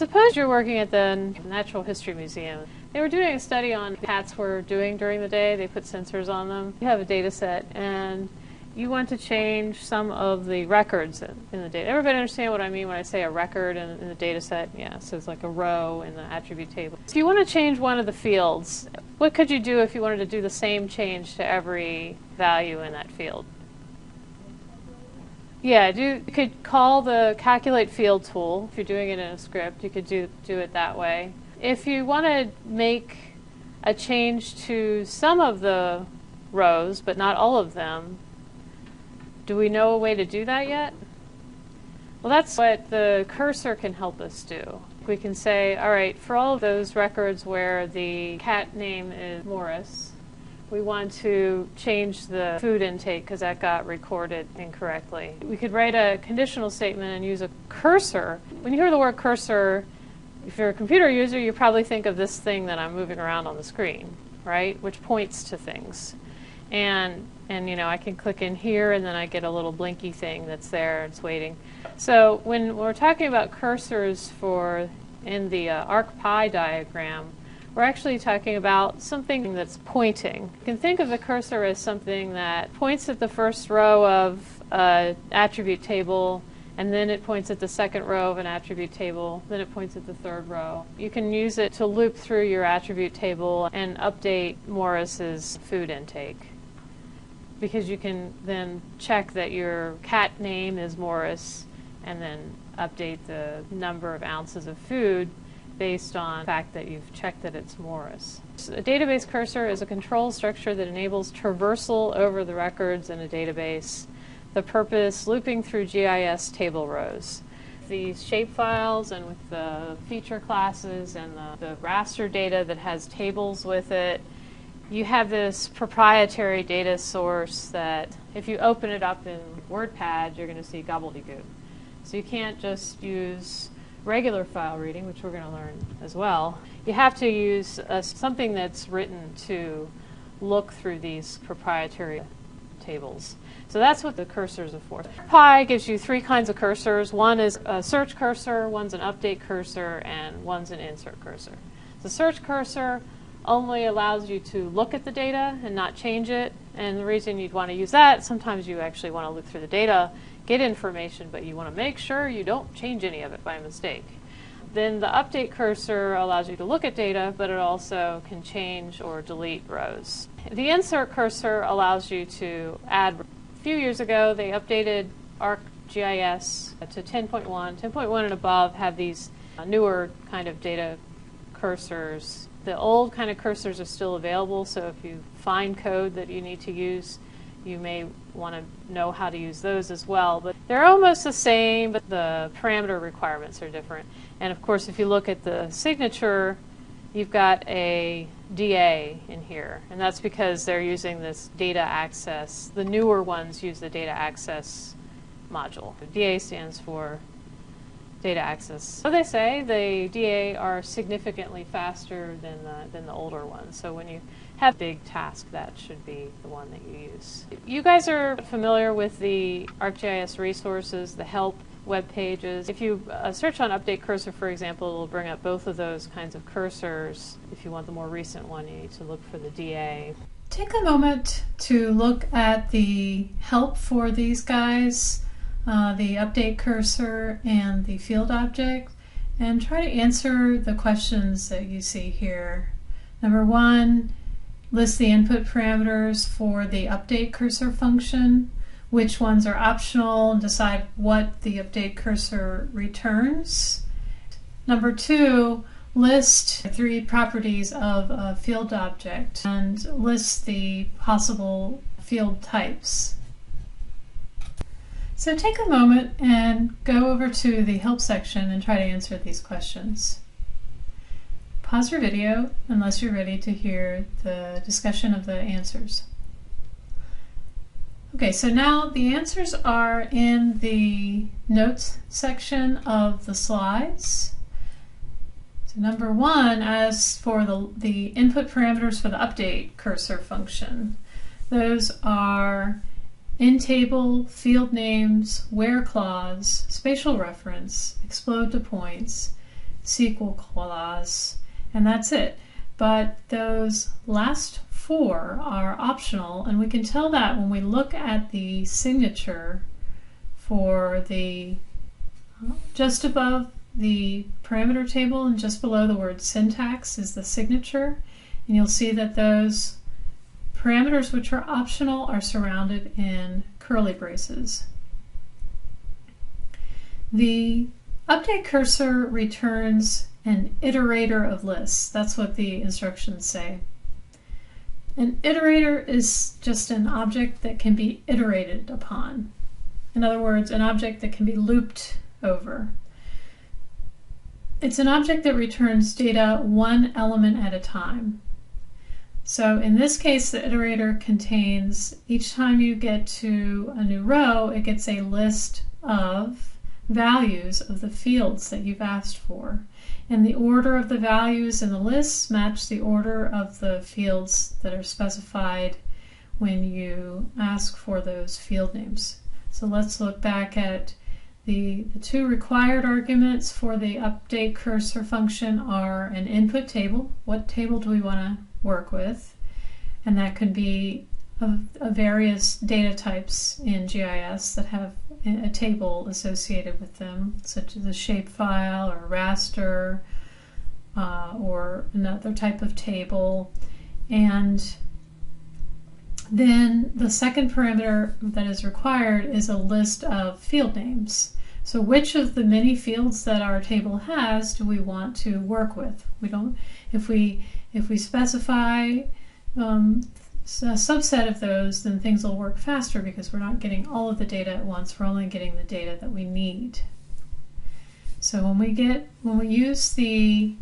Suppose you're working at the Natural History Museum. They were doing a study on what cats were doing during the day. They put sensors on them. You have a data set, and you want to change some of the records in the data. Everybody understand what I mean when I say a record in the data set? Yeah, so it's like a row in the attribute table. If you want to change one of the fields, what could you do if you wanted to do the same change to every value in that field? Yeah, you could call the calculate field tool. If you're doing it in a script, you could do it that way. If you want to make a change to some of the rows, but not all of them, do we know a way to do that yet? Well, that's what the cursor can help us do. We can say, all right, for all of those records where the cat name is Morris, we want to change the food intake because that got recorded incorrectly. We could write a conditional statement and use a cursor. When you hear the word cursor, if you're a computer user, you probably think of this thing that I'm moving around on the screen, right? Which points to things. And you know, I can click in here and then I get a little blinky thing that's there, it's waiting. So when we're talking about cursors in the arcpy diagram, we're actually talking about something that's pointing. You can think of the cursor as something that points at the first row of an attribute table, and then it points at the second row of an attribute table, then it points at the third row. You can use it to loop through your attribute table and update Morris's food intake, because you can then check that your cat name is Morris and then update the number of ounces of food based on the fact that you've checked that it's Morris. A database cursor is a control structure that enables traversal over the records in a database. The purpose, looping through GIS table rows. These shapefiles and with the feature classes and the raster data that has tables with it, you have this proprietary data source that if you open it up in WordPad, you're going to see gobbledygook. So you can't just use regular file reading, which we're going to learn as well. You have to use something that's written to look through these proprietary tables. So that's what the cursors are for. Pi gives you three kinds of cursors. One is a search cursor, one's an update cursor, and one's an insert cursor. The search cursor only allows you to look at the data and not change it. And the reason you'd want to use that, sometimes you actually want to look through the data, get information, but you want to make sure you don't change any of it by mistake. Then the update cursor allows you to look at data, but it also can change or delete rows. The insert cursor allows you to add. A few years ago, they updated ArcGIS to 10.1. 10.1 and above have these newer kind of data cursors. The old kind of cursors are still available, so if you find code that you need to use, you may want to know how to use those as well. But they're almost the same, but the parameter requirements are different. And of course, if you look at the signature, you've got a DA in here. And that's because they're using this data access. The newer ones use the data access module. DA stands for data access. So they say the DA are significantly faster than the older ones. So when you have a big task, that should be the one that you use. You guys are familiar with the ArcGIS resources, the help web pages. If you search on update cursor, for example, it will bring up both of those kinds of cursors. If you want the more recent one, you need to look for the DA. Take a moment to look at the help for these guys, the update cursor and the field object, and try to answer the questions that you see here. Number one, list the input parameters for the update cursor function, which ones are optional, and decide what the update cursor returns. Number two, list three properties of a field object and list the possible field types. So take a moment and go over to the help section and try to answer these questions. Pause your video unless you're ready to hear the discussion of the answers. Okay, so now the answers are in the notes section of the slides. So number one, as for the input parameters for the update cursor function, those are in table, field names, where clause, spatial reference, explode to points, SQL clause, and that's it. But those last 4 are optional, and we can tell that when we look at the signature for the just above the parameter table and just below the word syntax is the signature, and you'll see that those parameters which are optional are surrounded in curly braces. The update cursor returns an iterator of lists. That's what the instructions say. An iterator is just an object that can be iterated upon. In other words, an object that can be looped over. It's an object that returns data one element at a time. So in this case, the iterator contains, each time you get to a new row, it gets a list of values of the fields that you've asked for. And the order of the values in the lists match the order of the fields that are specified when you ask for those field names. So let's look back at the 2 required arguments for the update cursor function are an input table. What table do we want to work with? And that could be of various data types in GIS that have a table associated with them, such as a shapefile or raster or another type of table. And then the second parameter that is required is a list of field names. So which of the many fields that our table has do we want to work with? We don't, if we specify a subset of those, then things will work faster because we're not getting all of the data at once. We're only getting the data that we need. So when we use the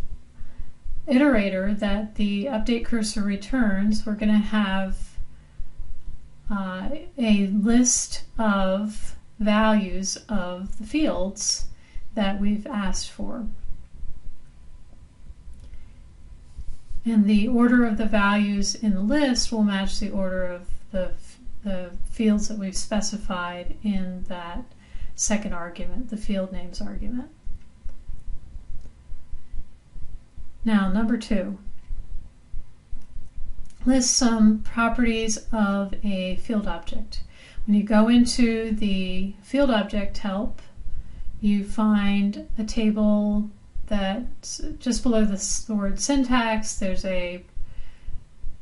iterator that the update cursor returns, we're going to have a list of values of the fields that we've asked for. And the order of the values in the list will match the order of the fields that we've specified in that second argument, the field names argument. Now, number 2. List some properties of a field object. When you go into the field object help, you find a table that just below the word syntax, there's a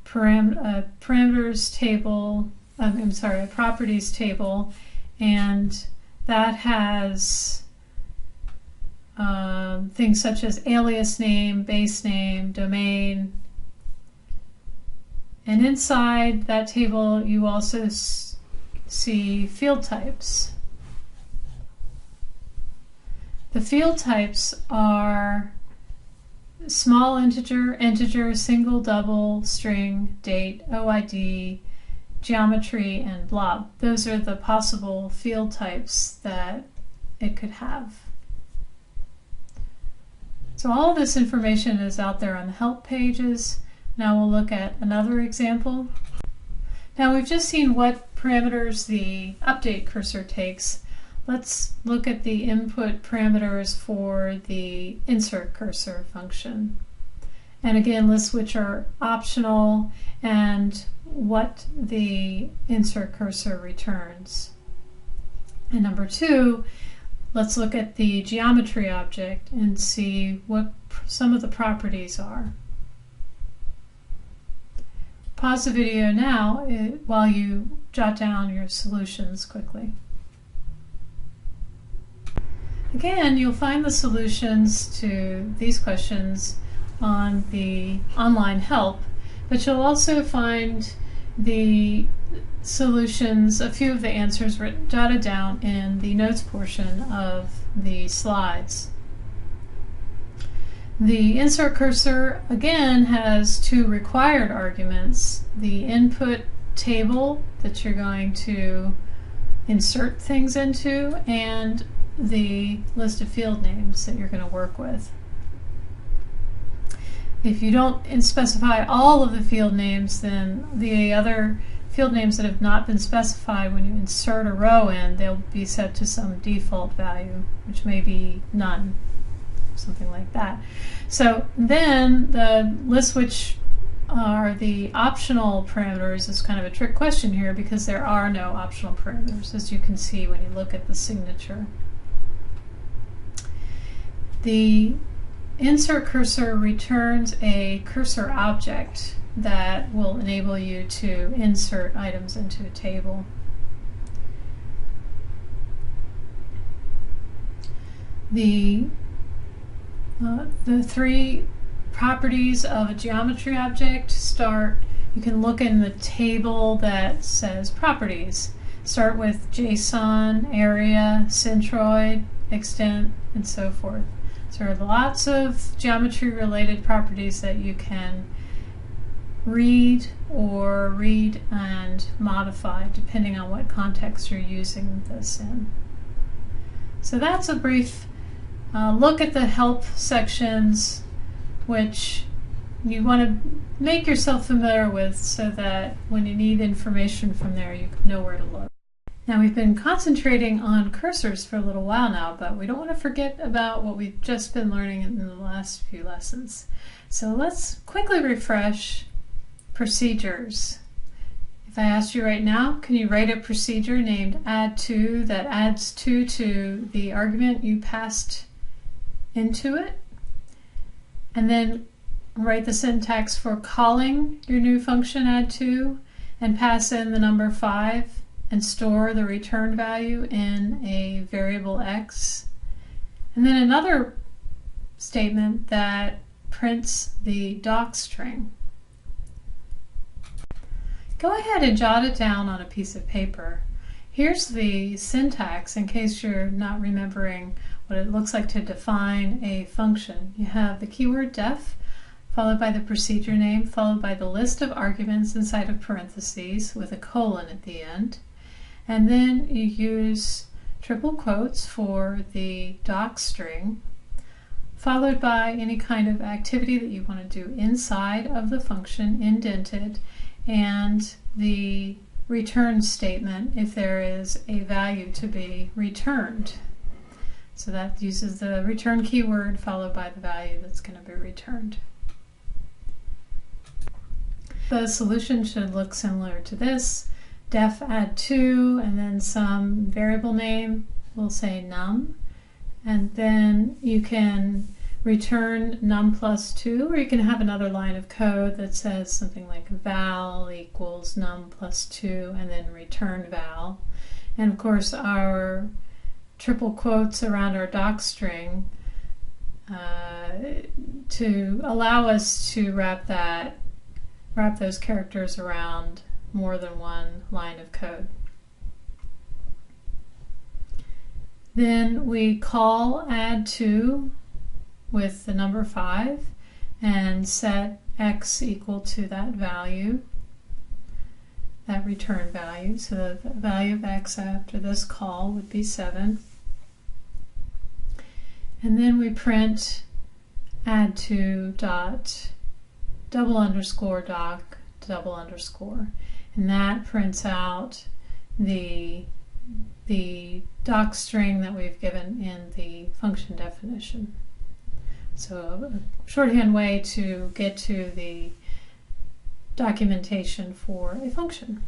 parameters table, a properties table, and that has things such as alias name, base name, domain. And inside that table, you also see field types. The field types are small integer, single, double, string, date, OID, geometry, and blob. Those are the possible field types that it could have. So all of this information is out there on the help pages. Now we'll look at another example. Now we've just seen what parameters the update cursor takes. Let's look at the input parameters for the insert cursor function. And again, lists which are optional and what the insert cursor returns. And number 2, let's look at the geometry object and see what some of the properties are. Pause the video now while you jot down your solutions quickly. Again, you'll find the solutions to these questions on the online help, but you'll also find the solutions, a few of the answers jotted down in the notes portion of the slides. The insert cursor, again, has 2 required arguments. The input table that you're going to insert things into, and the list of field names that you're going to work with. If you don't specify all of the field names, then the other field names that have not been specified, when you insert a row in, they'll be set to some default value, which may be none. something like that. So then the lists which are the optional parameters is kind of a trick question here because there are no optional parameters, as you can see when you look at the signature. The insert cursor returns a cursor object that will enable you to insert items into a table. The three properties of a geometry object start, you can look in the table that says properties. Start with JSON, area, centroid, extent, and so forth. So there are lots of geometry related properties that you can read or read and modify depending on what context you're using this in. So that's a brief look at the help sections, which you want to make yourself familiar with so that when you need information from there, you know where to look. Now, we've been concentrating on cursors for a little while now, but we don't want to forget about what we've just been learning in the last few lessons. So let's quickly refresh procedures. If I asked you right now, can you write a procedure named add2 that adds 2 to the argument you passed into it? And then write the syntax for calling your new function add2 and pass in the number 5 and store the return value in a variable x. And then another statement that prints the doc string. Go ahead and jot it down on a piece of paper. Here's the syntax in case you're not remembering what it looks like to define a function. You have the keyword def, followed by the procedure name, followed by the list of arguments inside of parentheses with a colon at the end. And then you use triple quotes for the doc string, followed by any kind of activity that you want to do inside of the function, indented, and the return statement if there is a value to be returned. So that uses the return keyword followed by the value that's going to be returned. The solution should look similar to this. Def add2 and then some variable name, we'll say num, and then you can return num plus 2, or you can have another line of code that says something like val equals num plus 2 and then return val. And of course our triple quotes around our doc string to allow us to wrap those characters around more than one line of code. Then we call add2 with the number 5 and set x equal to that value, that return value. So the value of x after this call would be 7. And then we print add2 dot double underscore doc double underscore, and that prints out the doc string that we've given in the function definition. So a shorthand way to get to the documentation for a function.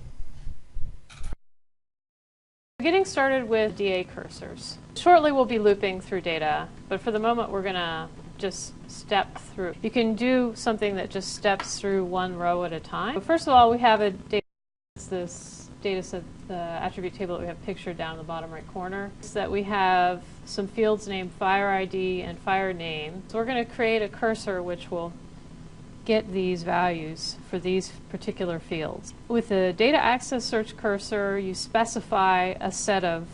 Getting started with DA cursors. Shortly we'll be looping through data, but for the moment we're going to just step through. You can do something that just steps through one row at a time. So first of all, we have a data, this data set, the attribute table that we have pictured down in the bottom right corner. So that we have some fields named fire ID and fire name. So we're going to create a cursor which will get these values for these particular fields. With the data access search cursor, you specify a set of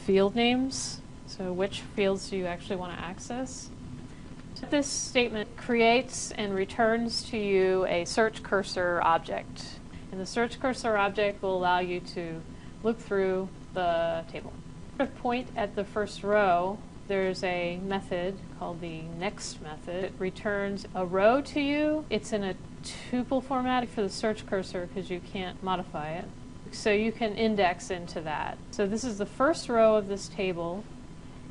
field names. So which fields do you actually want to access? This statement creates and returns to you a search cursor object. And the search cursor object will allow you to look through the table. Point at the first row, there's a method called the next method. It returns a row to you. It's in a tuple format for the search cursor because you can't modify it. So you can index into that. So this is the first row of this table,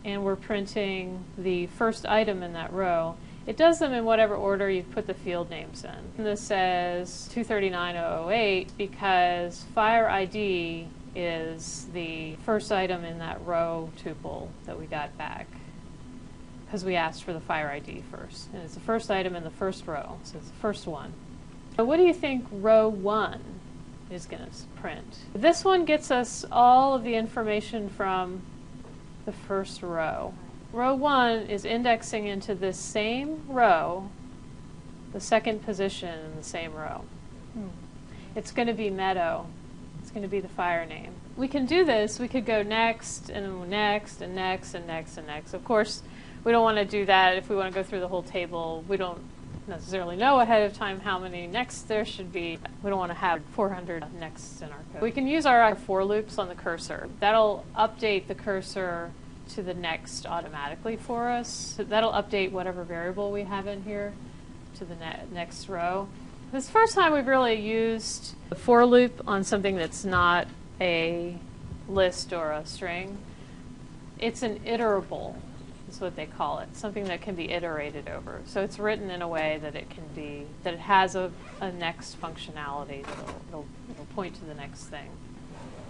and we're printing the first item in that row, it does them in whatever order you've put the field names in. And this says 239008 because fire ID is the first item in that row tuple that we got back, because we asked for the fire ID first. And it's the first item in the first row, so it's the first one. So what do you think row 1 is going to print? This one gets us all of the information from the first row. Row 1 is indexing into this same row, the second position in the same row. It's going to be meadow. It's going to be the fire name. We can do this. We could go next and next and next and next and next. Of course, we don't want to do that if we want to go through the whole table. We don't necessarily know ahead of time how many nexts there should be. We don't want to have 400 nexts in our code. We can use our for loops on the cursor. That'll update the cursor to the next automatically for us. So that'll update whatever variable we have in here to the next row. This is the first time we've really used the for loop on something that's not a list or a string. It's an iterable, is what they call it, something that can be iterated over. So it's written in a way that it can be, that it has a next functionality that it'll point to the next thing.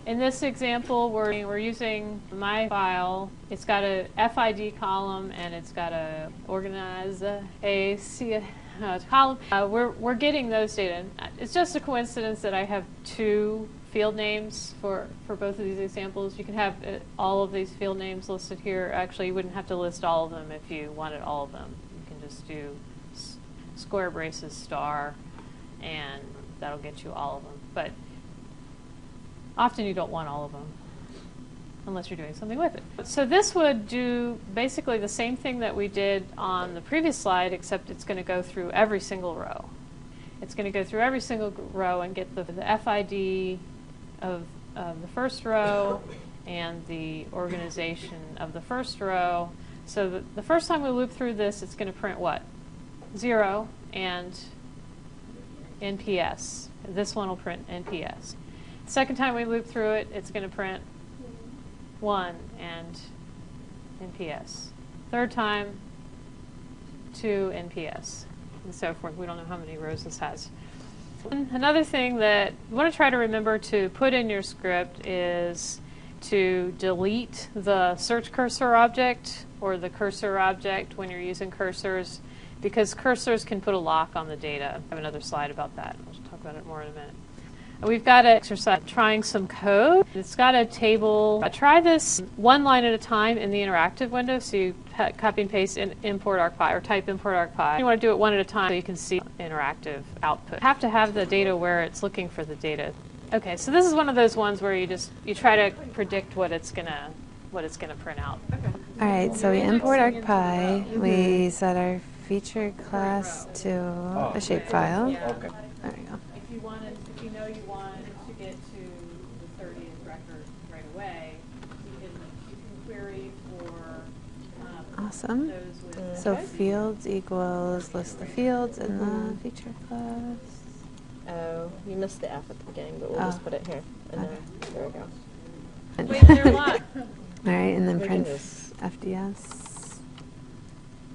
In this example, we're using my file. It's got a FID column and it's got a organize a column. We're getting those data. It's just a coincidence that I have 2 field names for both of these examples. You can have all of these field names listed here. Actually, you wouldn't have to list all of them if you wanted all of them. You can just do square braces star, and that'll get you all of them. But often you don't want all of them unless you're doing something with it. So this would do basically the same thing that we did on the previous slide, except it's going to go through every single row. It's going to go through every single row and get the FID of the first row and the organization of the first row. So the first time we loop through this, it's going to print what? 0 and NPS. This one will print NPS. Second time we loop through it, it's going to print 1 and NPS. Third time, 2 NPS, and so forth. We don't know how many rows this has. Another thing that you want to try to remember to put in your script is to delete the search cursor object or the cursor object when you're using cursors, because cursors can put a lock on the data. I have another slide about that. I'll talk about it more in a minute. We've got an exercise trying some code. It's got a table. Try this one line at a time in the interactive window. So you copy and paste in import arcpy or type import arcpy. You want to do it one at a time so you can see interactive output. You have to have the data where it's looking for the data. Okay, so this is one of those ones where you try to predict what it's gonna print out. Okay. All right, so we import arcpy. We set our feature class to a shapefile. Yeah. Okay. There we go. If you know you want to get to the 30th record right away, you can query for awesome. those with So fields equals list the fields in the feature class. Oh, you missed the F at the beginning, but we'll just put it here. And Okay. then there we go. Wait, there what? All right, and then We print can just- FDS.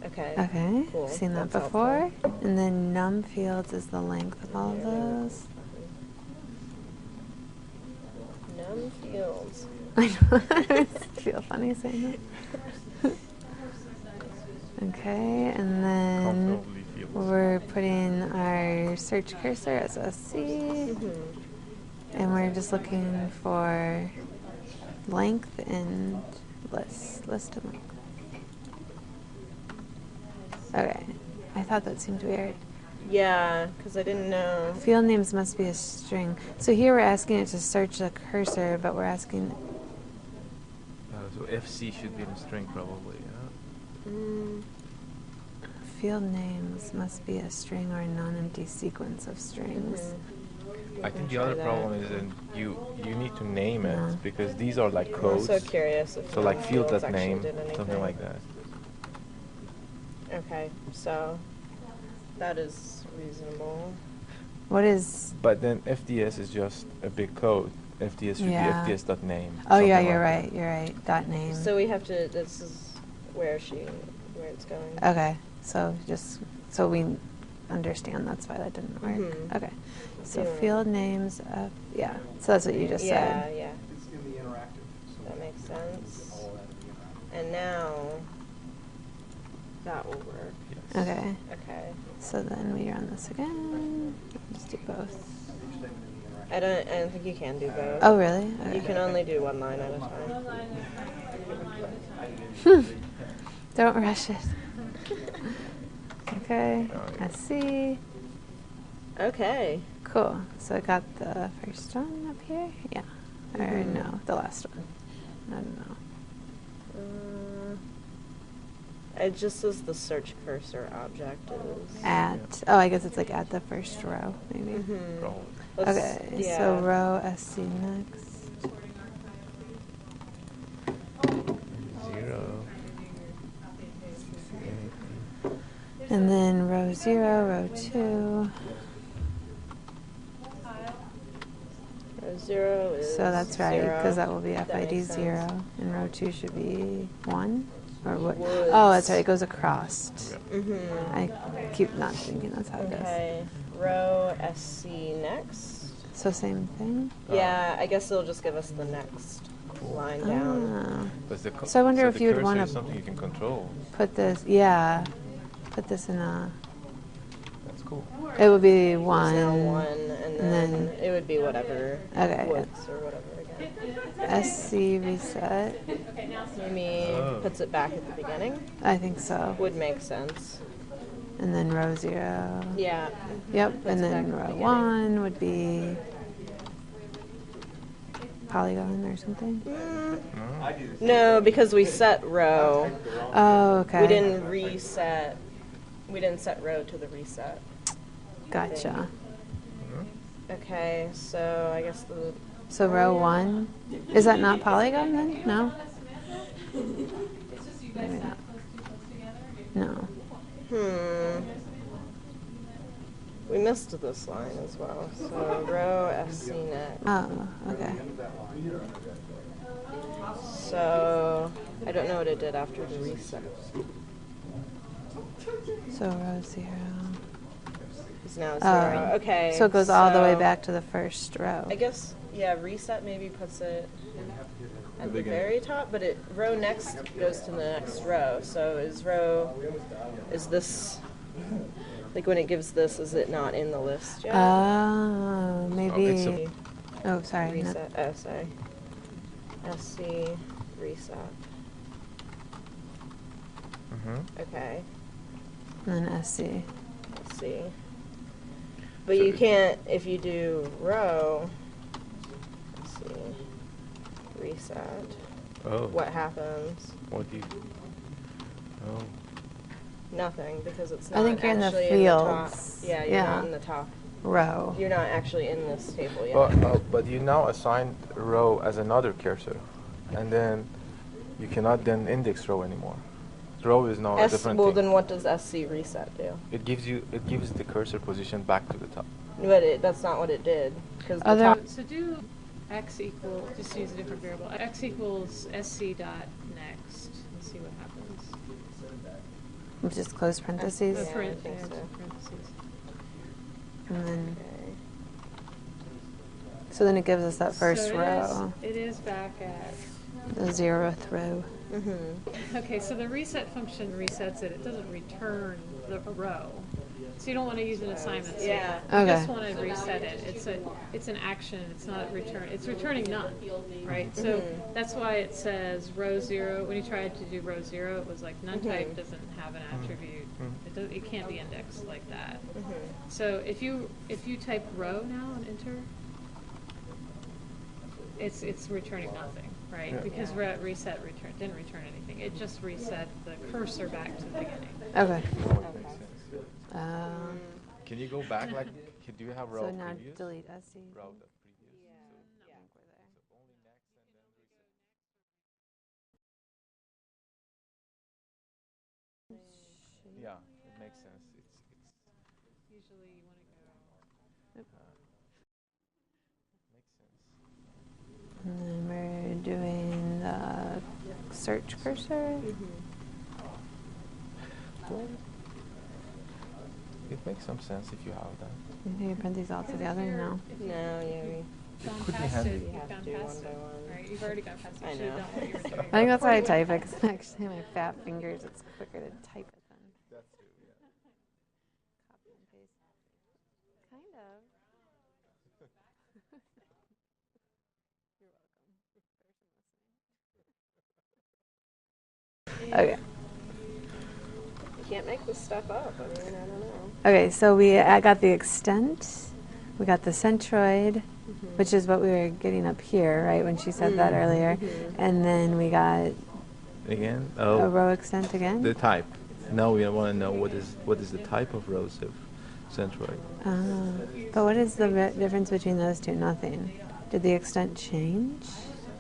Okay. Okay, Cool. seen that That's before. helpful. And then num fields is the length of all of those. Num fields. I know. I feel funny saying that. Okay, and then we're putting our search cursor as SC, and we're just looking for length and list and length. Okay, I thought that seemed weird. Yeah, because I didn't know. Field names must be a string. So here we're asking it to search the cursor, but we're asking. So FC should be in a string probably. Field names must be a string or a non-empty sequence of strings. I think the other Try that. problem is that you need to name it Yeah. because these are like I'm codes. so curious if So like field fields that actually name, did anything. something like that. Okay, so that is reasonable. What is? But then FDS is just a big code. FDS should Yeah. be FDS.name. Oh yeah, something you're like right. You're right. Dot name. So we have to. This is where it's going. Okay, so just so we understand that's why that didn't work. Mhm. Okay, so Yeah. field names, yeah, so that's what you just said. Yeah. It's in the interactive. So That makes sense. all that in the interactive. And now that will work. Yes. Okay, Okay. so then we run this again. Let's do both. Each statement in the interactive. I don't think you can do both. Oh, really? You Okay. can only do one line at a time. Don't rush it. Okay, Oh, yeah. let's see. Okay. Cool. So I got the first one up here? Yeah. Or Mhm. no, the last one. I don't know. It just says the search cursor object is. At, oh, I guess it's like at the first row, maybe. Mhm. Probably. Okay, Yeah. so row SC next. 0. And then row 0, row 2. Row 0 is. So that's right, because 0. that will be That FID makes sense. 0. And row 2 should be 1? Or what? Woods. Oh, that's right, it goes across. Yeah. Mhm. I keep not thinking that's how it goes. Okay. Row SC next. So same thing? Yeah, I guess it'll just give us the next line down. Ah. Does the So I wonder if the you'd cursor wanna is something you can control. Put this, yeah. Put this in a. That's cool. It would be It's 1. now 1, and then then- it would be whatever. Okay. Woods or whatever again. SC reset. Maybe Oh. puts it back at the beginning. I think so. Would make sense. And then row 0. Yeah. Yep. Puts And it then back at the row beginning. 1 would be polygon or something. No, because we set row. Oh, okay. We didn't reset. We didn't set row to the reset. Gotcha. Okay, so I guess the. So row 1. Is that not polygon then? No? Maybe not. No. We missed this line as well. So row SC next. Oh, okay. So I don't know what it did after the reset. So row 0. It's now 0. Okay. So it goes all the way so back to the first row. I guess, yeah, reset maybe puts it at the very top, but row next goes to the next row. So is this, like when it gives this, is it not in the list yet? Oh, it's maybe. Oh, sorry. no. Reset, oh, sorry. SC, reset. Okay, And then SC. let's see. But you can't, if you do row, let's see, reset, Oh. what happens? What do you? Oh. Nothing, because it's I not think you're in the actually in the top. fields. Yeah, you're Yeah. not in the top. Row. You're not actually in this table yet. But you now assign row as another cursor, and then you cannot then index row anymore. Row is now a different Well, thing. then what does SC reset do? It gives the cursor position back to the top. But that's not what it did. Because the Other- top. So do x equal, just use a different variable, x equals sc dot next, and see what happens. Just close parentheses. Yeah, I think so. Parentheses. And then, Okay. so then it gives us that first So row. It is back at. The 0th row. Mm-hmm. Okay, so the reset function resets it. It doesn't return the row. So you don't want to use an assignment. So Yeah. You Okay. just want to reset it. It's an action. It's not a return. It's returning none, right? So that's why it says row 0. When you tried to do row 0, it was like none type doesn't have an attribute. It can't be indexed like that. So if you type row now and enter, it's returning nothing, right? Yeah. Because reset didn't return anything. It just reset the cursor back to the beginning. Okay. Oh, it makes sense. Um, Can you go back? Like, do you have row so now previous? delete SC. Row the previous. I think we're there. So only next and then reset. Yeah, it makes sense. It's Usually you want to go. makes sense. And then we're doing the search cursor. Well, it makes some sense if you have that. You think you print these all together? No. No, yeah, we Could be handy. we have to do one by one. Right, you've already gone past it. I You should have know. done what you were doing. I think that's why I type it, because actually my fat fingers, it's quicker to type it than That's true, yeah. copy and paste. Kind of. You're welcome. Okay. You can't make this stuff up. I mean, I don't know. Okay, so I got the extent, we got the centroid, which is what we were getting up here, right, when she said that earlier. And then we got Again? a Oh, row extent again. the type. Now we want to know what is the type of erosive centroid. But what is the difference between those two? Nothing. Did the extent change?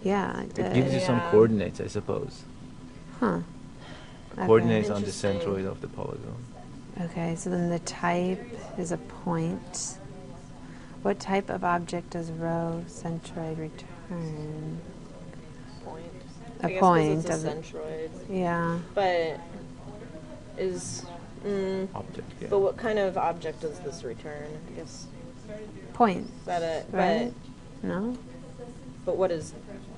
Yeah, it did. It gives you some Yeah. coordinates, I suppose. Huh. Okay. Coordinates on the Interesting. centroid of the polygon. Okay, so then the type is a point. What type of object does row centroid return? Point. A I guess 'cause point it's a of it. centroid. Yeah. But is Object, yeah. but what kind of object does this return? I guess Point. is that it? Right? No? But what is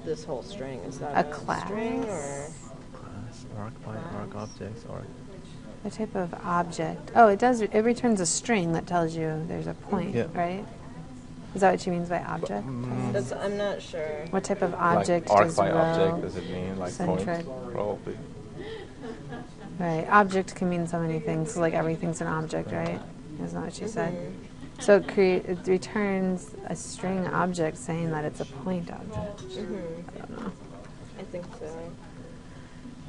this whole string? Is that A string or? class. Class, arcpy, arc objects, arc. What type of object? Oh, it does. It returns a string that tells you there's a point, Yeah. right? Is that what she means by object? That's, I'm not sure. What type of object like does arcpy row? object, does it mean like centroid? point? Probably. Right. Object can mean so many things. So like everything's an object, right? Isn't that what she said? So it returns a string object saying that it's a point object. I don't know. I think so.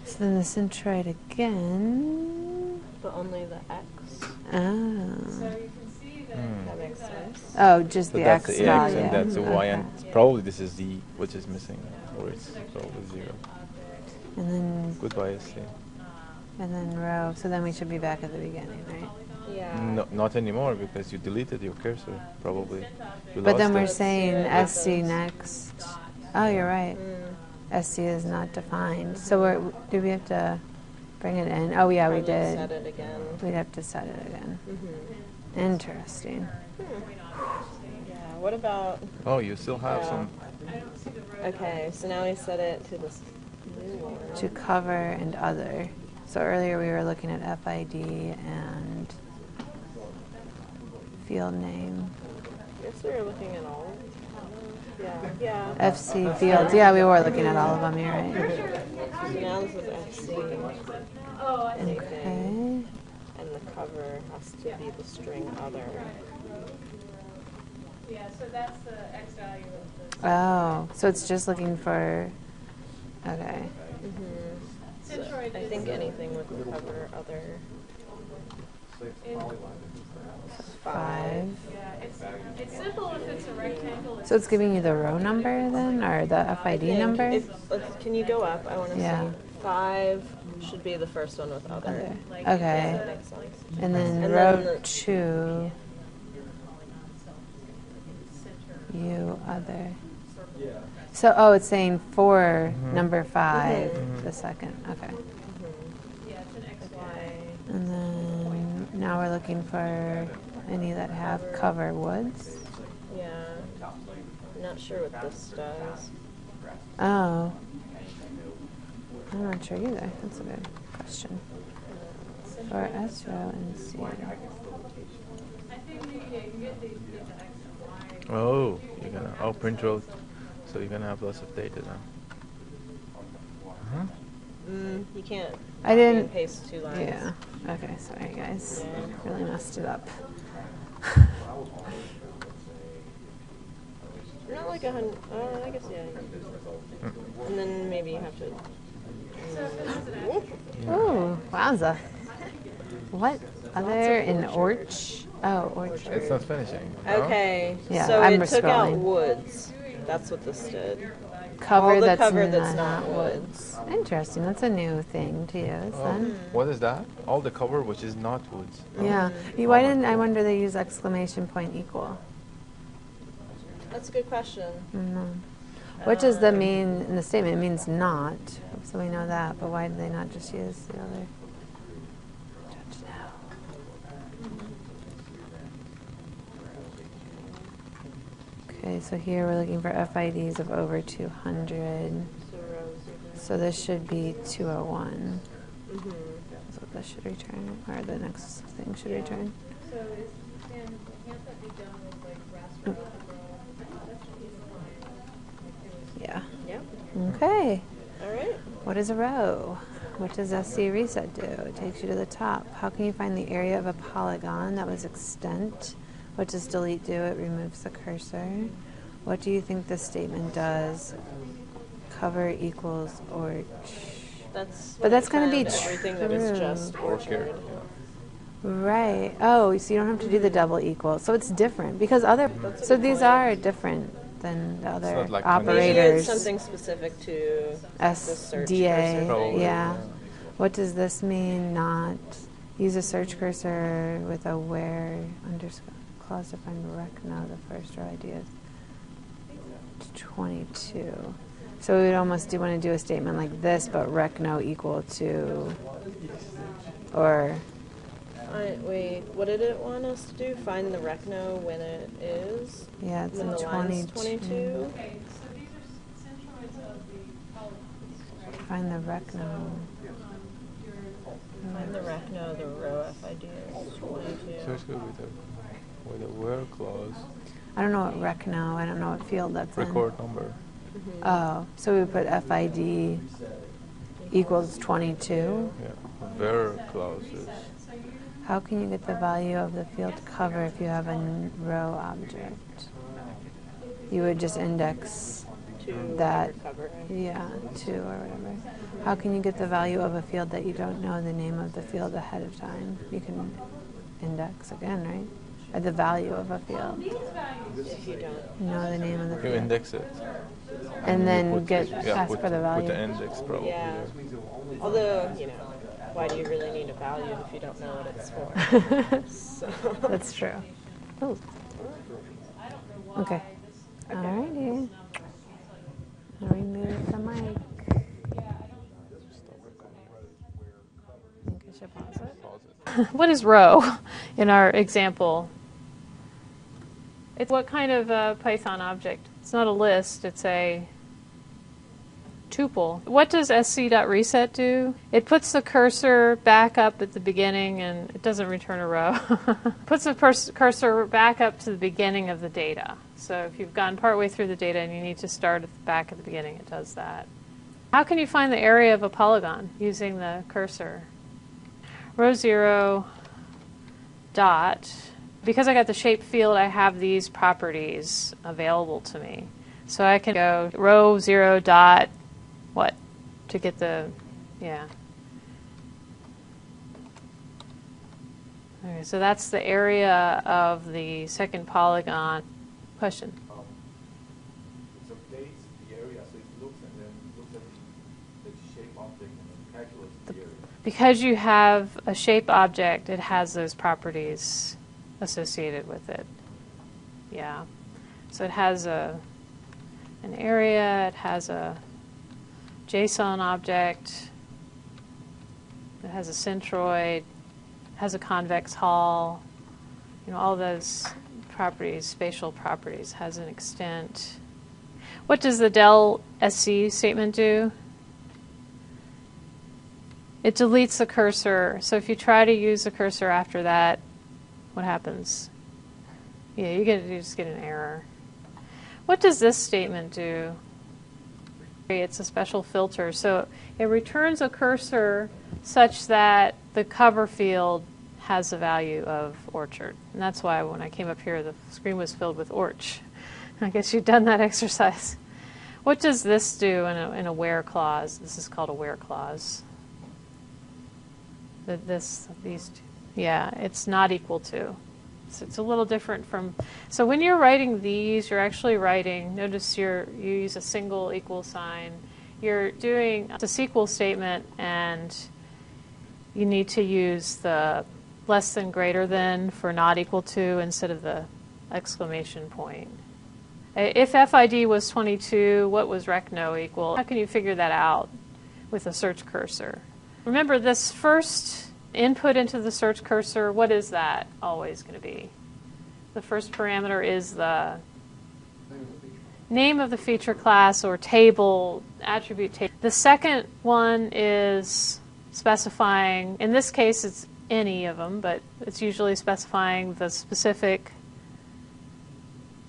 So then the centroid again. But only the X. Oh. That makes sense. Oh, just So the that's X the value. X and that's the Y, and probably this is the which is missing, or it's probably 0. And then Goodbye, SC. row. So then we should be back at the beginning, right? Yeah. No, not anymore because you deleted your cursor, probably. You But then lost we're it. saying Let's SC see what next. Oh, you're right. SC is not defined. So do we have to bring it in? Oh, yeah, we Probably did. Set it again. We'd have to set it again. Interesting. Yeah. What about? Oh, you still have Yeah. some. Okay, so now we set it to this new one. To cover and other. So earlier we were looking at FID and field name. I guess we were looking at all. Yeah. Yeah. FC fields. Yeah, we were looking at all of them. You're right. So now this is FC. Okay. And the cover has to be the string other. Yeah, so that's the X value of the Oh, so it's just looking for. Okay. So I think anything with the cover other. 5. Yeah, it's simple if it's a rectangle. So it's giving you the row number then, or the FID number? Can you go up? I want to Yeah. see. 5 should be the first one with other. Other. Does that Okay. make sense? And then And row then the- 2, you other. So, oh, it's saying for number 5, the second. Okay. Y. And then now we're looking for any that have cover woods. Yeah. I'm not sure what this does. Oh. I'm not sure either. That's a good question. For S row and C. Oh, you're gonna print row, so you're gonna have lots of data now. You can't. I copy didn't- and paste 2 lines. Yeah. Okay, sorry guys. Really messed it up. Not like 100. I guess yeah. And then maybe you have to. Ooh, wowza. What other in Orch? Oh, Orchard. It's not finishing. no? Okay. Yeah, so I'm it took out scrolling. woods. That's what this did. Cover All the that's cover that's not woods. Interesting. That's a new thing to use then. What is that? All the cover which is not woods. Yeah. Why didn't I wonder they use exclamation point equal? That's a good question. What does the mean in the statement? It means not, so we know that. But why did they not just use the other? Okay, so here we're looking for FIDs of over 200. So row 0. So this should be 201. Mm-hmm. That's what this should return, or the next thing should return. So can't that be done with like raster Yeah. Yep. Okay. All right. What is a row? What does SC reset do? It takes you to the top. How can you find the area of a polygon? That was extent. What does delete do? It removes the cursor. What do you think this statement does? Cover equals orch. But that's going to be everything that is just orchard. Right. Oh, so you don't have to do the double equal. So it's different because so these are different than the other like operators. Maybe it's something specific to the search SDA. cursor. Yeah. What does this mean? Not use a search cursor with a where underscore clause to find rec. No, the first row idea is 22. So we would almost want to do a statement like this, but rec no equal to, or. Wait, what did it want us to do? Find the recno when it is? Yeah, it's when in the 22. line's 22? Okay, so these are centroids of the polygons. Find the recno. Find the recno, the row FID is 22. So it's good with a where clause. I don't know what recno. I don't know what field that's Record number. Mm-hmm. in. Oh, so we put FID equals 22. Yeah. Where clause is. How can you get the value of the field cover if you have a row object? You would just index that, cover. yeah, 2 or whatever. How can you get the value of a field that you don't know the name of the field ahead of time? You can index again, right? Or the value of a field. If you don't. Know the name of the You field. index it. And then put- ask put- for the value. Put the index probably. Yeah. Although, why do you really need a value if you don't know what it's for? So. That's true. Oh. Okay. Alrighty. I'll remove the mic. I think I should pause it. Pause it. What is row in our example? It's what kind of Python object? It's not a list, it's a tuple. What does sc.reset do? It puts the cursor back up at the beginning and it doesn't return a row. Puts the cursor back up to the beginning of the data. So if you've gone partway through the data and you need to start back at the beginning, it does that. How can you find the area of a polygon using the cursor? Row 0 dot. Because I got the shape field, I have these properties available to me. So I can go row 0 dot what to get the, yeah. Okay, so that's the area of the second polygon. Question? It updates the area, so it looks and then looks at the shape object and then calculates the area. Because you have a shape object, it has those properties associated with it. Yeah. So it has an area, it has a JSON object, it has a centroid, it has a convex hull, all those properties, spatial properties, has an extent. What does the del SC statement do? It deletes the cursor. So if you try to use the cursor after that, what happens? Yeah, you just get an error. What does this statement do? It's a special filter. So it returns a cursor such that the cover field has the value of orchard. And that's why when I came up here, the screen was filled with orch. I guess you've done that exercise. What does this do in a where clause? This is called a where clause. These two. Yeah, it's not equal to. So it's a little different from. So when you're writing these, you're actually writing. Notice you use a single equal sign. You're doing a SQL statement, and you need to use the less than greater than for not equal to instead of the exclamation point. If FID was 22, what was recno equal? How can you figure that out with a search cursor? Remember, this first input into the search cursor, what is that always going to be? The first parameter is the Name of the feature class or table, attribute table. The second one is specifying, in this case it's any of them, but it's usually specifying the specific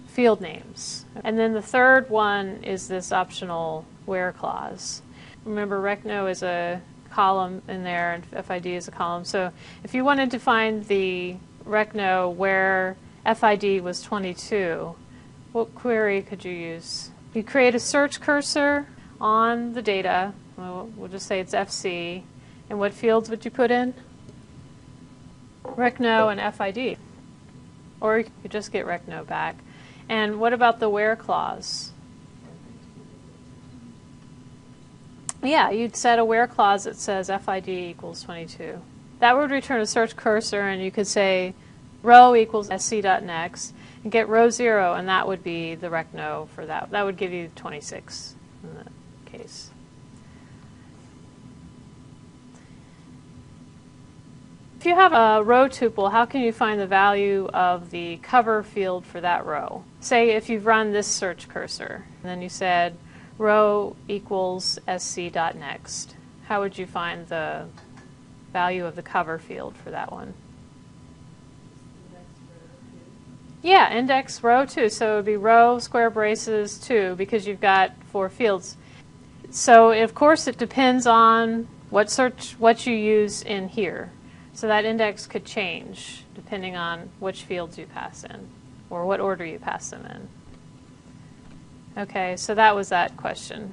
field names. And then the third one is this optional where clause. Remember, recno is a column in there and FID is a column. So if you wanted to find the recno where FID was 22, what query could you use? You create a search cursor on the data. We'll just say it's FC. And what fields would you put in? Recno and FID. Or you could just get recno back. And what about the where clause? Yeah, you'd set a where clause that says FID equals 22. That would return a search cursor, and you could say row equals sc.next, and get row 0, and that would be the recno for that. That would give you 26 in that case. If you have a row tuple, how can you find the value of the cover field for that row? Say if you've run this search cursor, and then you said row equals sc.next. How would you find the value of the cover field for that one? Yeah, index row 2. So it would be row square braces 2 because you've got 4 fields. So of course it depends on what you use in here. So that index could change depending on which fields you pass in or what order you pass them in. Okay, so that was that question.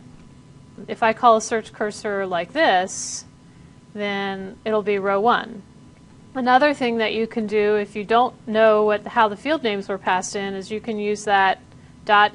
If I call a search cursor like this, then it'll be row 1. Another thing that you can do if you don't know how the field names were passed in is you can use that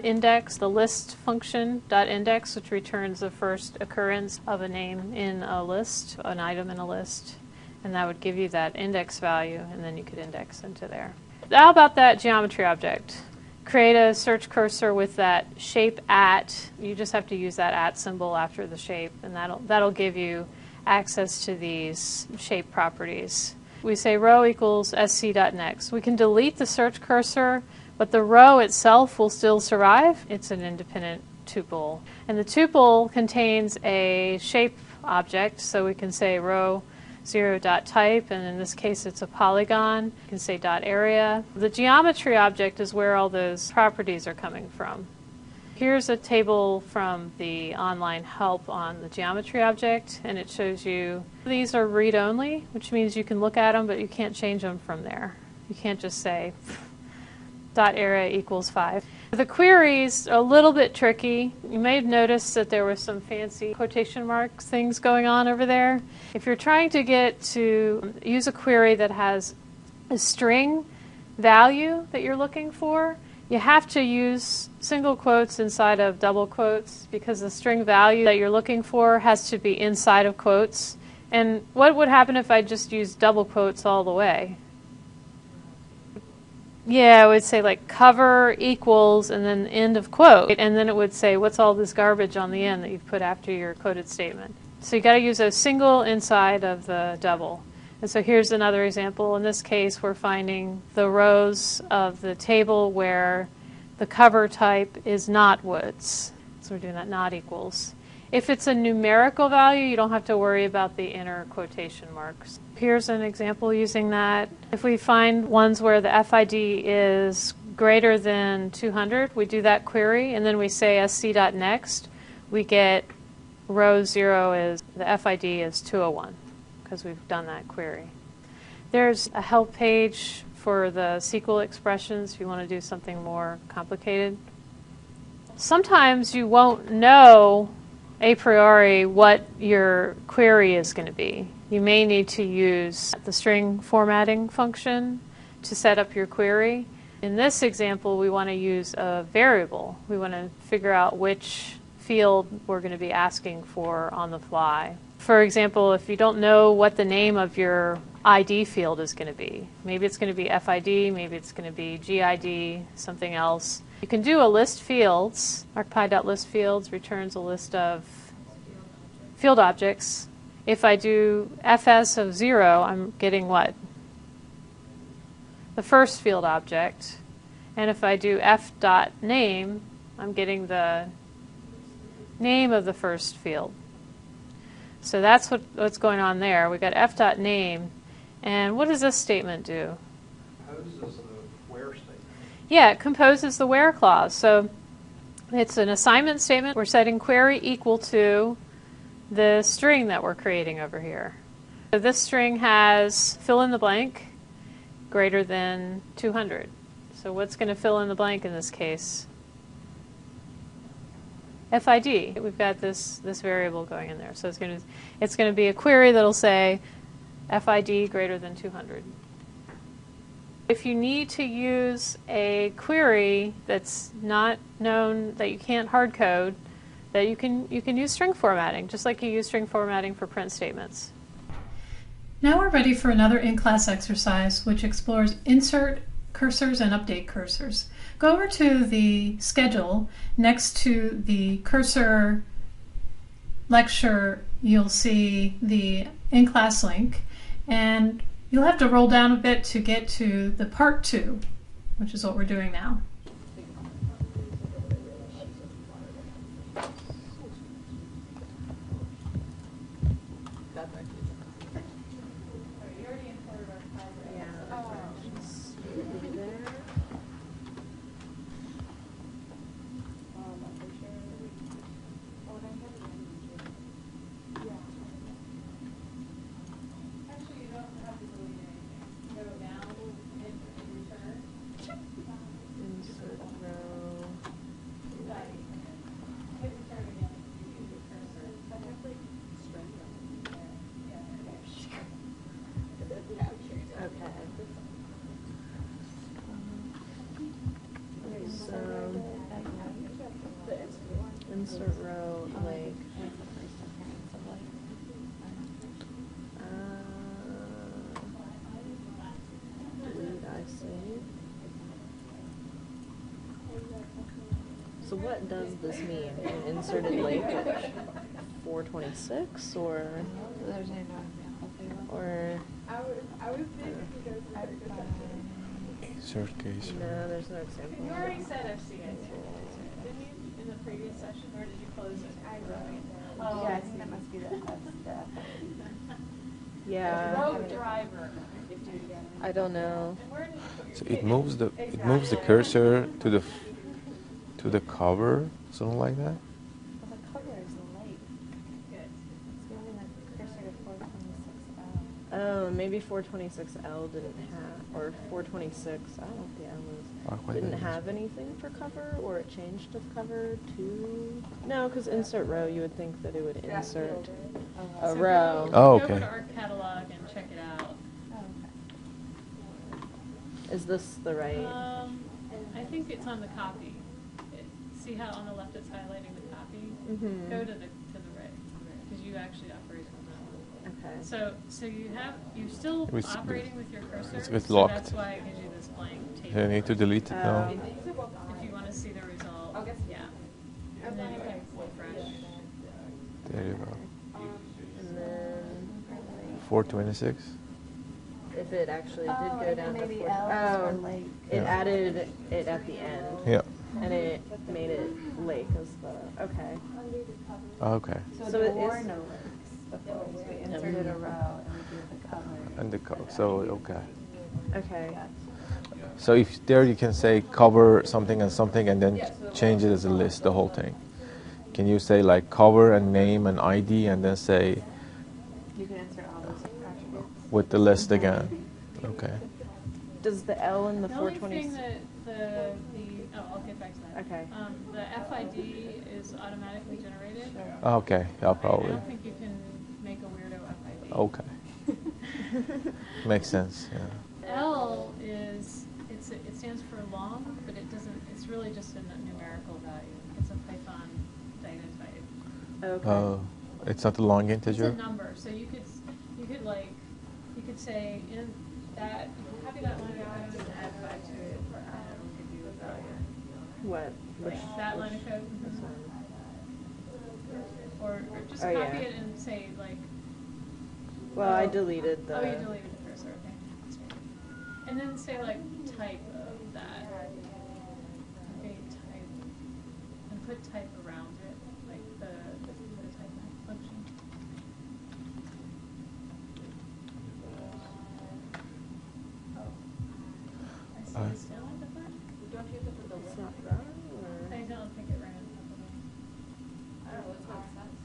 .index, the list function, .index, which returns the first occurrence of a name in a list, an item in a list. And that would give you that index value, and then you could index into there. How about that geometry object? Create a search cursor with that shape at. You just have to use that at symbol after the shape, and that'll give you access to these shape properties. We say row equals sc.next. We can delete the search cursor, but the row itself will still survive. It's an independent tuple. And the tuple contains a shape object, so we can say row 0.type, and in this case it's a polygon. You can say .area. The geometry object is where all those properties are coming from. Here's a table from the online help on the geometry object, and it shows you these are read-only, which means you can look at them, but you can't change them from there. You can't just say .area equals 5. The queries are a little bit tricky. You may have noticed that there were some fancy quotation marks things going on over there. If you're trying to get to use a query that has a string value that you're looking for, you have to use single quotes inside of double quotes because the string value that you're looking for has to be inside of quotes. And what would happen if I just used double quotes all the way? Yeah, I would say like cover equals and then end of quote. And then it would say, what's all this garbage on the end that you've put after your quoted statement? So you got to use a single inside of the double. And so here's another example. In this case, we're finding the rows of the table where the cover type is not woods. So we're doing that not equals. If it's a numerical value, you don't have to worry about the inner quotation marks. Here's an example using that. If we find ones where the FID is greater than 200, we do that query, and then we say sc.next. We get row 0 is, the FID is 201, because we've done that query. There's a help page for the SQL expressions if you want to do something more complicated. Sometimes you won't know a priori what your query is going to be. You may need to use the string formatting function to set up your query. In this example, we want to use a variable. We want to figure out which field we're going to be asking for on the fly. For example, if you don't know what the name of your ID field is going to be, maybe it's going to be FID, maybe it's going to be GID, something else. You can do a list fields. arcpy.listFields returns a list of field objects. If I do fs of 0, I'm getting what? The first field object. And if I do f.name, I'm getting the name of the first field. So that's what's going on there. We've got f.name. And what does this statement do? Composes the where statement. Yeah, it composes the where clause. So it's an assignment statement. We're setting query equal to the string that we're creating over here. So this string has fill in the blank greater than 200. So what's going to fill in the blank in this case? FID. We've got this variable going in there. So it's going to be a query that'll say FID greater than 200. If you need to use a query that's not known, that you can't hard code, that you can use string formatting, just like you use string formatting for print statements. Now we're ready for another in-class exercise which explores insert cursors and update cursors. Go over to the schedule next to the cursor lecture. You'll see the in-class link, and you'll have to roll down a bit to get to the part 2, which is what we're doing now. Insert row, like, delete I-save. So what does this mean? An inserted lake at 426, or? There's no example table. Or? I would think because Insert case. No, there's no example. You already said FCA, didn't you, in the previous session, or did you close it? I wrote it. Oh, yeah, I think that must be the Yeah. Road driver. I don't know. So it moves the cursor to the cover, something like that. Well, the cover is late. Good. It's moving the cursor to 426L. Oh, maybe 426L didn't have, or 426, I don't know what the L is, didn't have anything for cover, or it changed to cover to, no, because insert row, you would think that it would insert a row. Oh, Go okay. to Arc Catalog and check it out. Oh, okay. Is this the right? I think it's on the copy. See how on the left it's highlighting the copy? Mhm. Go to the right, because you actually operate on that one. Okay. So you're still It was- operating with your cursor. it's so locked. that's why it gives you this blank table. Do I need to delete it now? If you want to see the result, yeah. And then you can refresh. There you go. And then 426. if it actually did Oh, go and down to maybe 4, L's were late. it Yeah. added it at the end. Yeah. And it made it lake as the, okay. Okay. So, So there it were is- no links before. So we inserted a row and we did the cover. And the cover. So okay. Okay. So if there you can say cover something and something, and then change it as a list, the whole thing. Can you say like cover and name and ID, and then say You can insert all those attributes. with the list again? Okay. Does the L in the The only 420? thing that I'll get back to that. Okay. The FID is automatically generated. Okay. Yeah, I probably. don't think you can make a weirdo FID. Okay. Makes sense. Yeah. L is it stands for long, but it doesn't. It's really just a numerical value. It's a Python data type. Okay. It's not a long It's integer. a number, so you could say in that copy that line of code and add 5 to it, and we could do a value. What? Like that line of code. This one. Or just Oh, copy yeah. it and say like. Well, I deleted the. Oh, you deleted the cursor. Okay. And then say like type of that. put type around it, like the type function. Oh, I see. It's still on the front. Don't you have to put the it's not run, or? I don't think it ran on top of it. I don't know, it's not sense.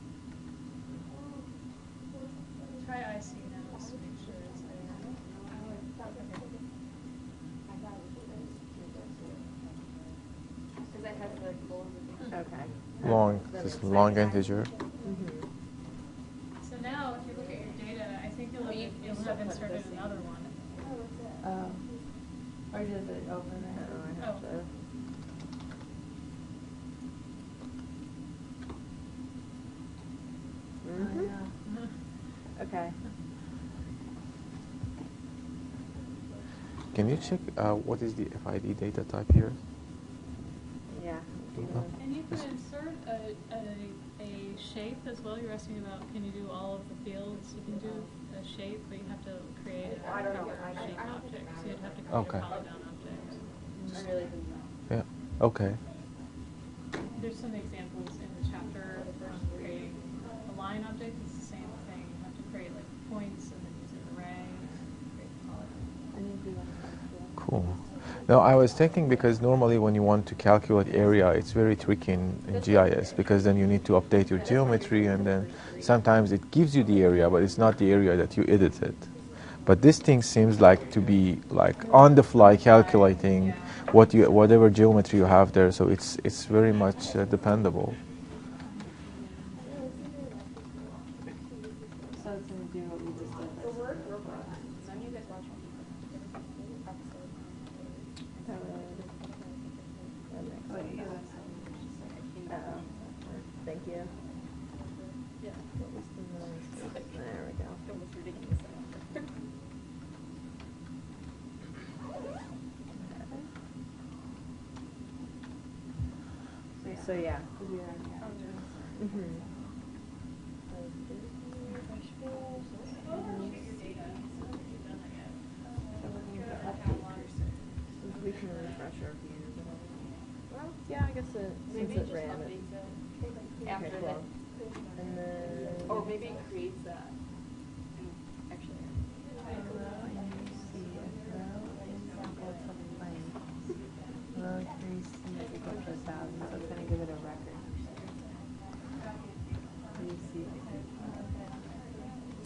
Try IC now, just to make sure it's there. Because it has the goals. Okay. Long, this long integer. So now, if you look at your data, I think you'll have inserted another one. Oh. Or does it open Oh, it? I have to. Oh, yeah. Okay. Can you check what is the FID data type here? Yeah. And you can insert a shape as well. You're asking about, can you do all of the fields? You can do a shape, but you have to create a cover shape object. So you'd have to create Okay. a polygon object. I really Yeah. Okay. There's some examples in the chapter on creating a line object. It's the same thing. You have to create like points and then use an array and create a polygon. I need to do that. Cool. No, I was thinking because normally when you want to calculate area, it's very tricky in GIS because then you need to update your geometry and then sometimes it gives you the area, but it's not the area that you edited. But this thing seems like to be like on the fly calculating whatever geometry you have there, so it's very much dependable. So it's going to do what we just did. None of you guys watch Thank you. Yeah. What was the noise? There we go. It was ridiculous. So yeah. We can refresh our view. Well, yeah, I guess since it ran it. After Okay, that. cool. And then. Or maybe it creates that. Actually. Row 3C is equal to 1,000, so it's going to give it a record. 3C.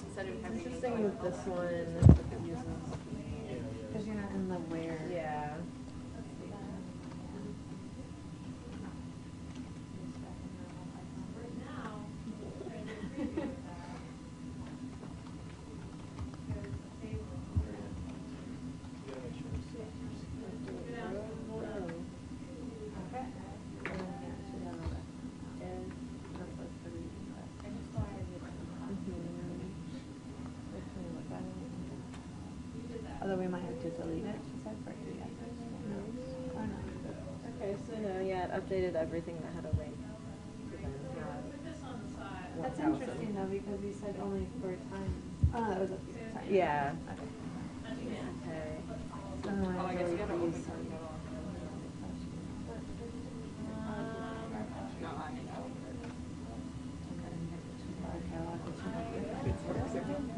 Instead of having Interesting with this one, it uses. Because you're not in the where. Yeah. Although we might have to delete it, she said, for or not. Okay, so no, yeah, it updated everything that had a link. So then now That's 1,000. interesting though, because you said only for time. Oh, no, that was up here. Sorry. Yeah. Okay. Okay. So then I really use some.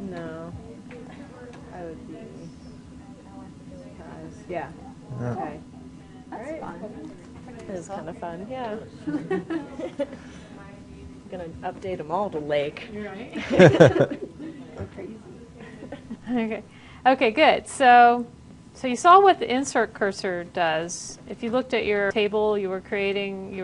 No. I would be surprised. Yeah. Yeah. Okay. That's Alright. fun. It was kind of fun, yeah. Gonna update them all to Lake. Right. Go crazy. Okay. Okay, good. So you saw what the insert cursor does. If you looked at your table, you were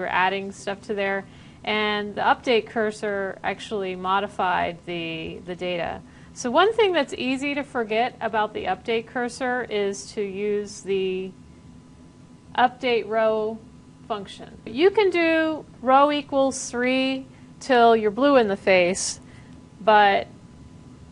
adding stuff to there, and the update cursor actually modified the data. So one thing that's easy to forget about the update cursor is to use the update row function. You can do row equals 3 till you're blue in the face, but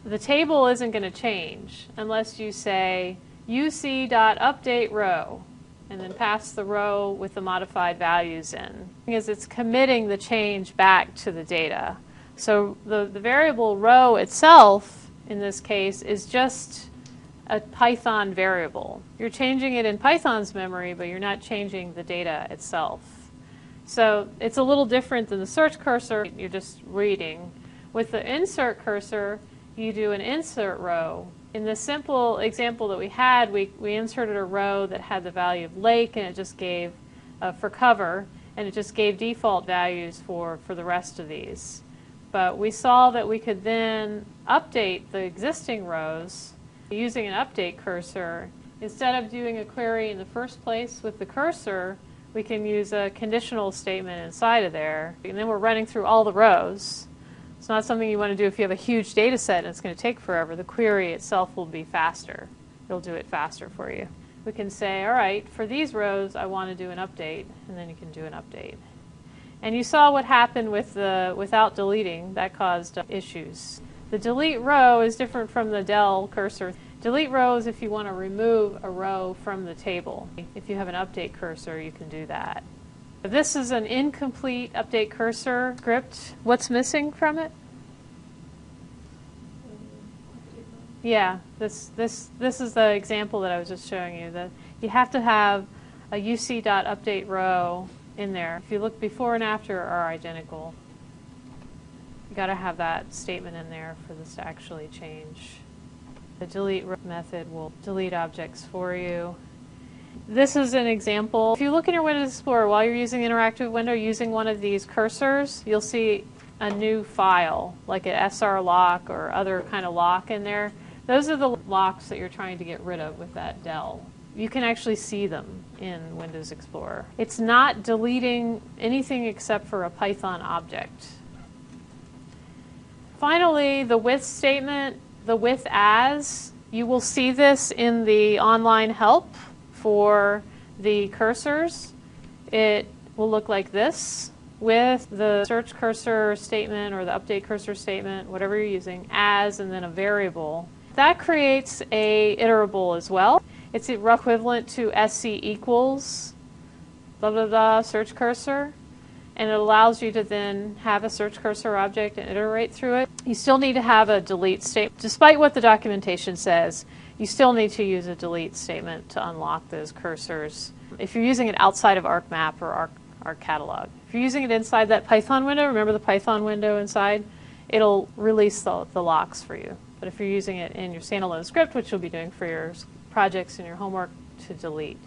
the table isn't going to change unless you say uc.updateRow and then pass the row with the modified values in. Because it's committing the change back to the data. So the variable row itself, in this case, is just a Python variable. You're changing it in Python's memory, but you're not changing the data itself. So it's a little different than the search cursor. You're just reading. With the insert cursor, you do an insert row. In the simple example that we had, we inserted a row that had the value of lake, and it just gave, for cover, and it just gave default values for the rest of these. But we saw that we could then update the existing rows using an update cursor. Instead of doing a query in the first place with the cursor, we can use a conditional statement inside of there. And then we're running through all the rows. It's not something you want to do if you have a huge data set and it's going to take forever. The query itself will be faster. It'll do it faster for you. We can say, all right, for these rows, I want to do an update, and then you can do an update. And you saw what happened with without deleting. That caused issues. The delete row is different from the del cursor. Delete row is if you want to remove a row from the table. If you have an update cursor, you can do that. This is an incomplete update cursor script. What's missing from it? Yeah, this is the example that I was just showing you. That you have to have a uc.update row in there. If you look before and after are identical. You got to have that statement in there for this to actually change. The delete method will delete objects for you. This is an example. If you look in your Windows Explorer while you're using Interactive Window using one of these cursors, you'll see a new file, like an SR lock or other kind of lock in there. Those are the locks that you're trying to get rid of with that del. You can actually see them in Windows Explorer. It's not deleting anything except for a Python object. Finally, the with statement, the with as, you will see this in the online help for the cursors. It will look like this with the search cursor statement or the update cursor statement, whatever you're using, as, and then a variable. That creates a iterable as well. It's equivalent to sc equals blah blah blah search cursor, and it allows you to then have a search cursor object and iterate through it. You still need to have a delete statement. Despite what the documentation says, you still need to use a delete statement to unlock those cursors. If you're using it outside of ArcMap or ArcCatalog. If you're using it inside that Python window, remember the Python window inside, it'll release the locks for you. But if you're using it in your standalone script, which you'll be doing for your projects and your homework, to delete.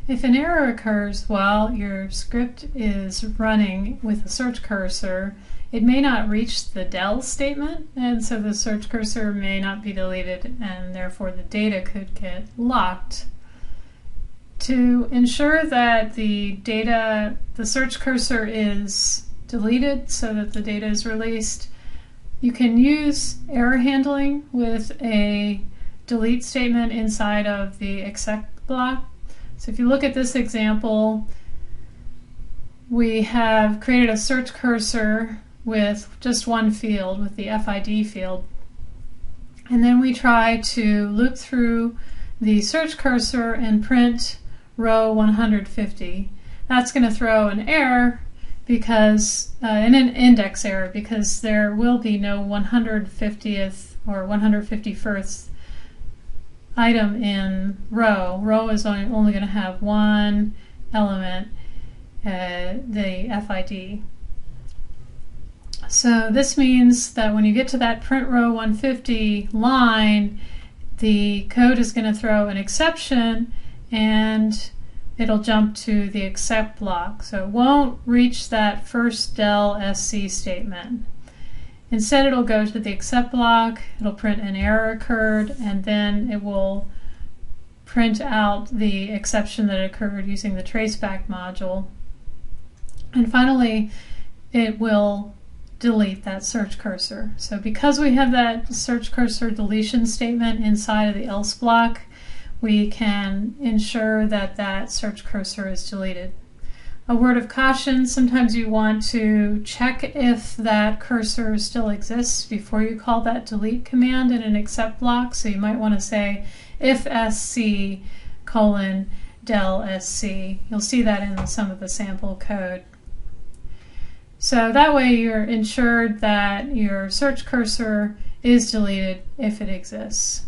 If an error occurs while your script is running with a search cursor, it may not reach the del statement, and so the search cursor may not be deleted, and therefore the data could get locked. To ensure that the search cursor is deleted so that the data is released, you can use error handling with a delete statement inside of the except block. So if you look at this example, we have created a search cursor with just one field, with the FID field. And then we try to loop through the search cursor and print row 150. That's going to throw an error because, an index error, because there will be no 150th or 151st item in row. Row is only going to have one element, the FID. So this means that when you get to that print row 150 line, the code is going to throw an exception and it'll jump to the except block. So it won't reach that first del SC statement. Instead, it'll go to the except block, it'll print an error occurred, and then it will print out the exception that occurred using the traceback module. And finally, it will delete that search cursor. So because we have that search cursor deletion statement inside of the else block, we can ensure that that search cursor is deleted. A word of caution, sometimes you want to check if that cursor still exists before you call that delete command in an except block. So you might want to say if sc :del sc. You'll see that in some of the sample code. So that way you're ensured that your search cursor is deleted if it exists.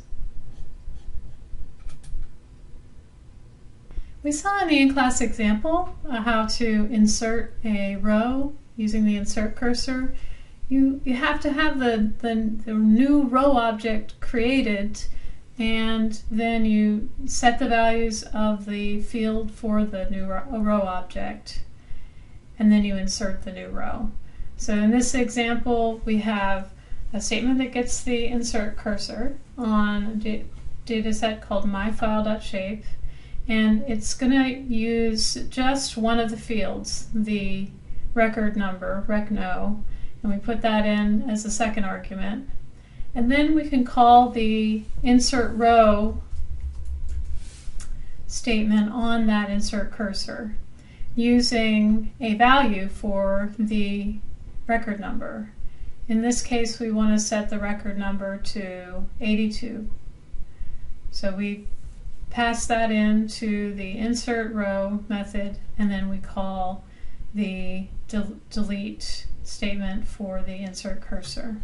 We saw in the in-class example how to insert a row using the insert cursor. You have to have the new row object created, and then you set the values of the field for the new row object, and then you insert the new row. So in this example, we have a statement that gets the insert cursor on a data set called myfile.shape, and it's going to use just one of the fields, the record number, recno, and we put that in as a second argument. And then we can call the insert row statement on that insert cursor using a value for the record number. In this case, we want to set the record number to 82. So we pass that into the insert row method, and then we call the delete statement for the insert cursor.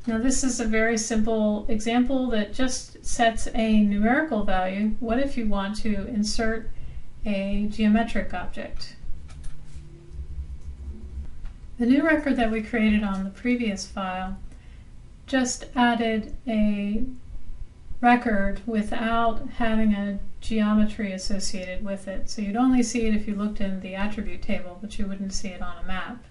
Now this is a very simple example that just sets a numerical value. What if you want to insert a geometric object? The new record that we created on the previous file just added a record without having a geometry associated with it. So you'd only see it if you looked in the attribute table, but you wouldn't see it on a map.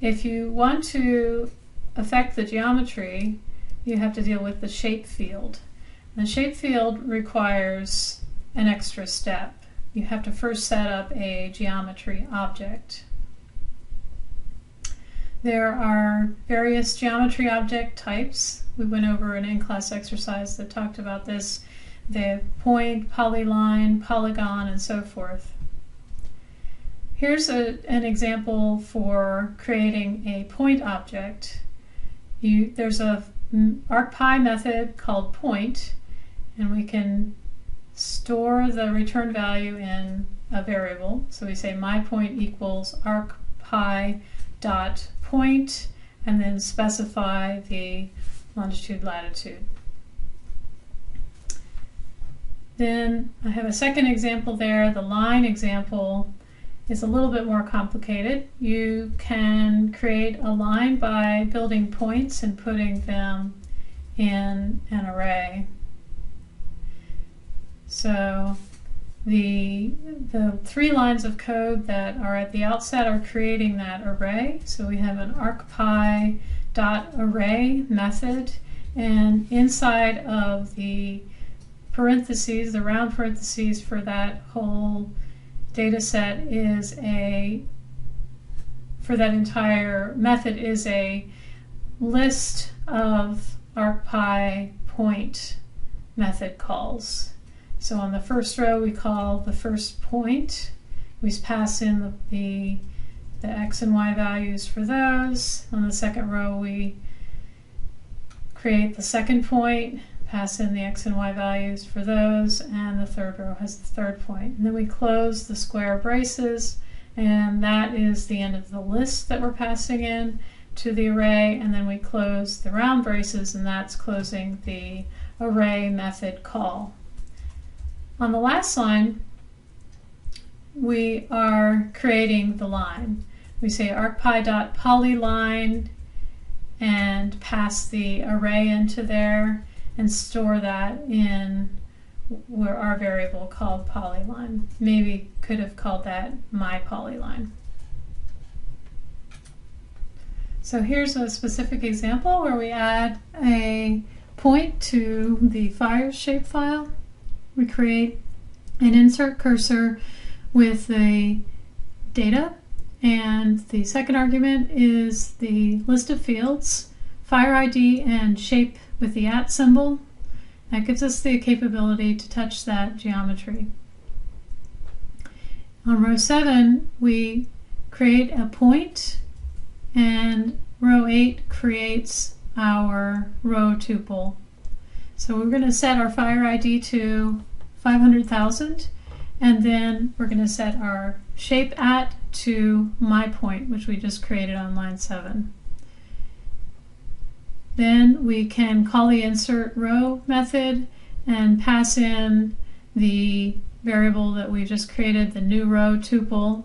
If you want to affect the geometry, you have to deal with the shape field. The shape field requires an extra step. You have to first set up a geometry object. There are various geometry object types. We went over an in-class exercise that talked about this. The point, polyline, polygon, and so forth. Here's an example for creating a point object. There's a arcpy method called point, and we can store the return value in a variable. So we say my point equals arcpy dot point, and then specify the longitude, latitude. Then I have a second example there. The line example is a little bit more complicated. You can create a line by building points and putting them in an array. So the three lines of code that are at the outset are creating that array. So we have an arcpy dot array method, and inside of the parentheses, the round parentheses for that whole data set is for that entire method is a list of arcpy point method calls. So on the first row we call the first point. We pass in the x and y values for those. On the second row we create the second point, pass in the x and y values for those, and the third row has the third point. And then we close the square braces, and that is the end of the list that we're passing in to the array, and then we close the round braces, and that's closing the array method call. On the last line, we are creating the line. We say arcpy.polyline and pass the array into there and store that in where our variable called polyline. Maybe could have called that my polyline. So here's a specific example where we add a point to the fire shape file. We create an insert cursor with the data, and the second argument is the list of fields, fire ID, and shape with the @ symbol. That gives us the capability to touch that geometry. On row 7, we create a point, and row 8 creates our row tuple. So we're going to set our fire ID to 500,000, and then we're going to set our shape @ to my point, which we just created on line 7. Then we can call the insert row method and pass in the variable that we just created, the new row tuple.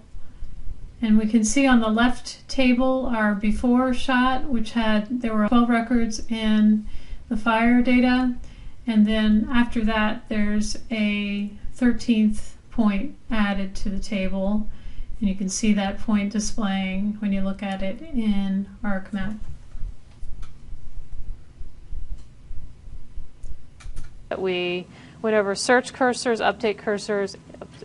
And we can see on the left table our before shot, which there were 12 records in the fire data. And then after that, there's a 13th point added to the table. And you can see that point displaying when you look at it in ArcMap. We went over search cursors, update cursors,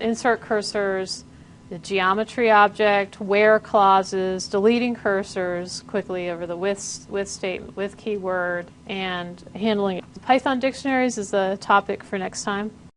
insert cursors, the geometry object, where clauses, deleting cursors quickly over the with state, with keyword, and handling Python dictionaries is the topic for next time.